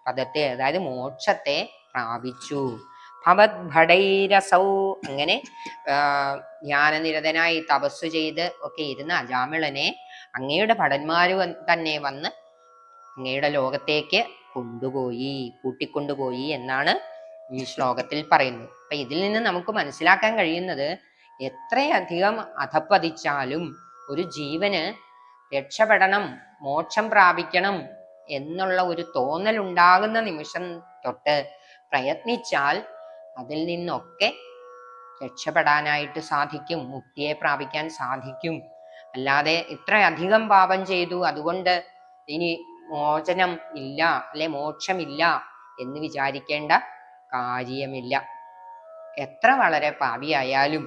പദത്തെ അതായത് മോക്ഷത്തെ പ്രാപിച്ചു. ഭവത് ഭടൈരസൗ, അങ്ങനെ ധ്യാനനിരതനായി തപസ്സു ചെയ്ത് ഒക്കെ ഇരുന്ന അജാമിളനെ അങ്ങയുടെ ഭടന്മാര് തന്നെ വന്ന് അങ്ങയുടെ ലോകത്തേക്ക് കൂട്ടിക്കൊണ്ടുപോയി എന്നാണ് ഈ ശ്ലോകത്തിൽ പറയുന്നത്. അപ്പൊ ഇതിൽ നിന്ന് നമുക്ക് മനസ്സിലാക്കാൻ കഴിയുന്നത്, എത്രയധികം അധപ്പതിച്ചാലും ഒരു ജീവന് രക്ഷപ്പെടണം, മോക്ഷം പ്രാപിക്കണം എന്നുള്ള ഒരു തോന്നൽ ഉണ്ടാകുന്ന നിമിഷം തൊട്ട് പ്രയത്നിച്ചാൽ അതിൽ നിന്നൊക്കെ രക്ഷപ്പെടാനായിട്ട് സാധിക്കും, മുക്തിയെ പ്രാപിക്കാൻ സാധിക്കും. അല്ലാതെ ഇത്രയധികം പാപം ചെയ്തു അതുകൊണ്ട് ഇനി മോചനം ഇല്ല, അല്ലെ മോക്ഷമില്ല എന്ന് വിചാരിക്കേണ്ട കാര്യമില്ല. എത്ര വളരെ പാപിയായാലും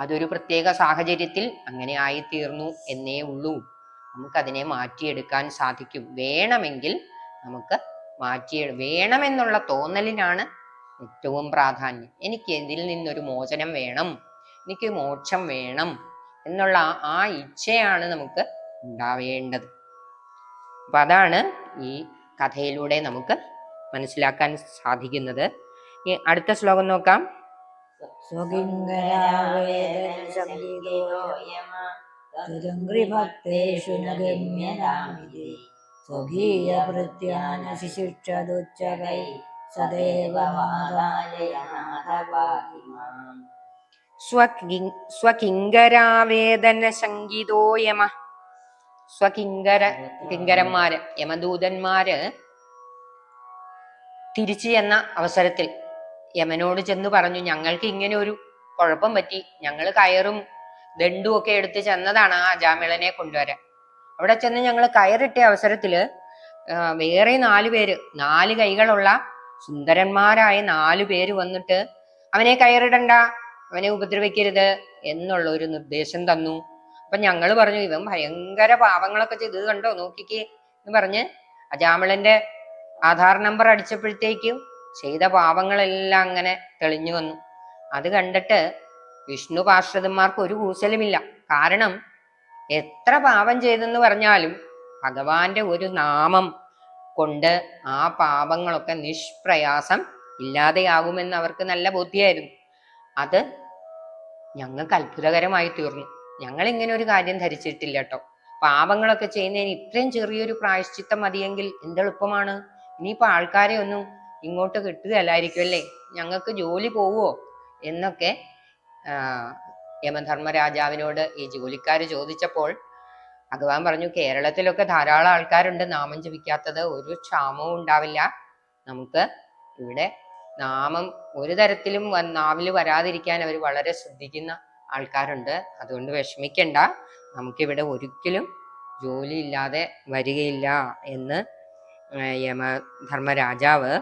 അതൊരു പ്രത്യേക സാഹചര്യത്തിൽ അങ്ങനെ ആയിത്തീർന്നു എന്നേ ഉള്ളൂ. നമുക്കതിനെ മാറ്റിയെടുക്കാൻ സാധിക്കും. വേണമെങ്കിൽ നമുക്ക് വേണമെന്നുള്ള തോന്നലിനാണ് ഏറ്റവും പ്രാധാന്യം. എനിക്ക് ഇതിൽ നിന്നൊരു മോചനം വേണം, എനിക്ക് മോക്ഷം വേണം എന്നുള്ള ആ ഇച്ഛയാണ് നമുക്ക് ഉണ്ടാവേണ്ടത്. അപ്പൊ അതാണ് ഈ കഥയിലൂടെ നമുക്ക് മനസ്സിലാക്കാൻ സാധിക്കുന്നത്. അടുത്ത ശ്ലോകം നോക്കാം. ഭക്തേഷു നഗമ്യനാമിതി സ്വകീയഭൃത്യാന ശിശിക്ഷതുച്ഛകൈ സദേവ സ്വകിങ്കരാവേദന സംഗീതോ യമ. കിങ്കരന്മാര്, യമദൂതന്മാര് തിരിച്ചു ചെന്ന അവസരത്തിൽ യമനോട് ചെന്ന് പറഞ്ഞു, ഞങ്ങൾക്ക് ഇങ്ങനെ ഒരു കുഴപ്പം പറ്റി, ഞങ്ങൾ കയറും ദണ്ടും ഒക്കെ എടുത്ത് ചെന്നതാണ് ആ അജാമിളനെ കൊണ്ടുവരാൻ. അവിടെ ചെന്ന് ഞങ്ങൾ കയറിട്ട അവസരത്തില് വേറെ 4 പേര്, 4 കൈകളുള്ള സുന്ദരന്മാരായ 4 പേര് വന്നിട്ട് അവനെ കയറിടണ്ട, അവനെ ഉപദ്രവിക്കരുത് എന്നുള്ള ഒരു നിർദ്ദേശം തന്നു. അപ്പൊ ഞങ്ങൾ പറഞ്ഞു, ഇവൻ ഭയങ്കര പാപങ്ങളൊക്കെ ചെയ്തത് കണ്ടോ, നോക്കിക്കേ എന്ന് പറഞ്ഞ് അജാമിളന്റെ ആധാർ നമ്പർ അടിച്ചപ്പോഴത്തേക്കും ചെയ്ത പാപങ്ങളെല്ലാം അങ്ങനെ തെളിഞ്ഞു വന്നു. അത് കണ്ടിട്ട് വിഷ്ണു പാർഷദന്മാർക്ക് ഒരു കൂസലുമില്ല. കാരണം എത്ര പാപം ചെയ്തെന്ന് പറഞ്ഞാലും ഭഗവാന്റെ ഒരു നാമം കൊണ്ട് ആ പാപങ്ങളൊക്കെ നിഷ്പ്രയാസം ഇല്ലാതെയാകുമെന്ന് അവർക്ക് നല്ല ബോധ്യമായിരുന്നു. അത് ഞങ്ങൾക്ക് അത്ഭുതകരമായി തീർന്നു. ഞങ്ങൾ ഇങ്ങനെ ഒരു കാര്യം ധരിച്ചിട്ടില്ല കേട്ടോ. പാപങ്ങളൊക്കെ ചെയ്യുന്നതിന് ഇത്രയും ചെറിയൊരു പ്രായശ്ചിത്തം മതിയെങ്കിൽ എന്തെളുപ്പമാണ്. ഇനിയിപ്പോ ആൾക്കാരെ ഒന്നും ഇങ്ങോട്ട് കിട്ടുകയല്ലായിരിക്കും അല്ലേ, ഞങ്ങൾക്ക് ജോലി പോവോ എന്നൊക്കെ യമധർമ്മരാജാവിനോട് ഈ ജോലിക്കാര് ചോദിച്ചപ്പോൾ ഭഗവാൻ പറഞ്ഞു, കേരളത്തിലൊക്കെ ധാരാളം ആൾക്കാരുണ്ട് നാമം ജപിക്കാത്തത്, ഒരു ക്ഷാമവും ഉണ്ടാവില്ല. നമുക്ക് ഇവിടെ നാമം ഒരു തരത്തിലും നാവിൽ വരാതിരിക്കാൻ അവർ വളരെ ശ്രദ്ധിക്കുന്ന ആൾക്കാരുണ്ട്. അതുകൊണ്ട് വിഷമിക്കണ്ട, നമുക്കിവിടെ ഒരിക്കലും ജോലി ഇല്ലാതെ വരികയില്ല എന്ന് യമധർമ്മരാജാവ്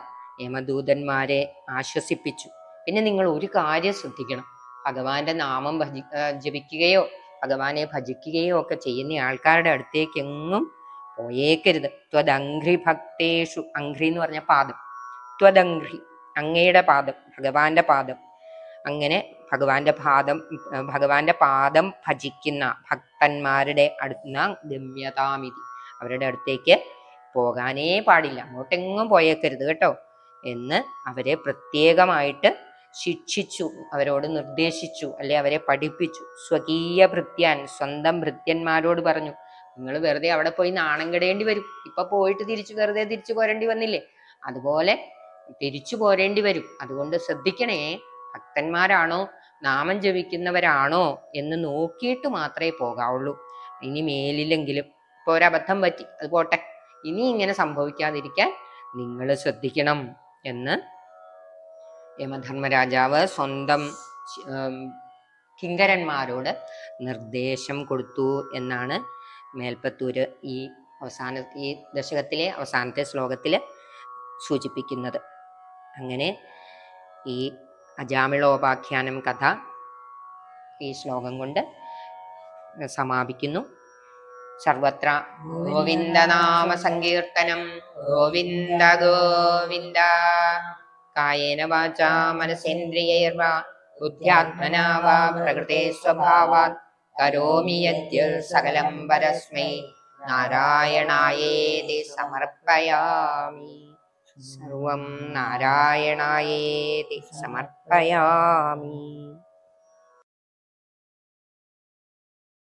യമദൂതന്മാരെ ആശ്വസിപ്പിച്ചു. പിന്നെ നിങ്ങൾ ഒരു കാര്യം ശ്രദ്ധിക്കണം, ഭഗവാന്റെ നാമം ജപിക്കുകയോ ഭഗവാനെ ഭജിക്കുകയോ ഒക്കെ ചെയ്യുന്ന ആൾക്കാരുടെ അടുത്തേക്ക് എങ്ങും പോയേക്കരുത്. ത്വദംഘ്രി ഭക്തേഷു, അംഘ്രി എന്ന് പറഞ്ഞ പാദം, ത്വദംഘ്രി അങ്ങയുടെ പാദം, ഭഗവാന്റെ പാദം. അങ്ങനെ ഭഗവാന്റെ പാദം ഭജിക്കുന്ന ഭക്തന്മാരുടെ അടുത്തുന്ന ഗമ്യതാമിതി, അവരുടെ അടുത്തേക്ക് പോകാനേ പാടില്ല, അങ്ങോട്ടെങ്ങും പോയേക്കരുത് കേട്ടോ എന്ന് അവരെ പ്രത്യേകമായിട്ട് ശിക്ഷിച്ചു, അവരോട് നിർദ്ദേശിച്ചു, അല്ലെ അവരെ പഠിപ്പിച്ചു. സ്വകീയ ഭൃത്യാൻ, സ്വന്തം ഭൃത്യന്മാരോട് പറഞ്ഞു, നിങ്ങൾ വെറുതെ അവിടെ പോയി നാണം കെടേണ്ടി വരും. ഇപ്പൊ പോയിട്ട് വെറുതെ തിരിച്ചു പോരേണ്ടി വന്നില്ലേ, അതുപോലെ തിരിച്ചു പോരേണ്ടി വരും. അതുകൊണ്ട് ശ്രദ്ധിക്കണേ, ഭക്തന്മാരാണോ നാമം ജപിക്കുന്നവരാണോ എന്ന് നോക്കിയിട്ട് മാത്രമേ പോകാവുള്ളൂ. ഇനി മേലിലെങ്കിലും, ഇപ്പൊ ഒരബദ്ധം പറ്റി, അത് പോട്ടെ, ഇനി ഇങ്ങനെ സംഭവിക്കാതിരിക്കാൻ നിങ്ങൾ ശ്രദ്ധിക്കണം എന്ന് യമധർമ്മരാജാവ് സ്വന്തം കിങ്കരന്മാരോട് നിർദ്ദേശം കൊടുത്തു എന്നാണ് മേൽപ്പത്തൂര് ഈ ദശകത്തിലെ അവസാനത്തെ ശ്ലോകത്തിൽ സൂചിപ്പിക്കുന്നത്. അങ്ങനെ ഈ അജാമിളോപാഖ്യാനം കഥ ഈ ശ്ലോകം കൊണ്ട് സമാപിക്കുന്നു. സർവത്ര ഗോവിന്ദനാമ സങ്കീർത്തനം, ഗോവിന്ദ ഗോവിന്ദ. കായേന വാചാ മനസേന്ദ്രിയൈർവാ ബുദ്ധ്യാത്മനാ വാ പ്രകൃതേ സ്വഭാവാത് കരോമി യദ്യത് സകലം പരസ്മൈ നാരായണായേതി സമർപ്പയാമി. സർവം നാരായണായേതി സമർപ്പയാമി.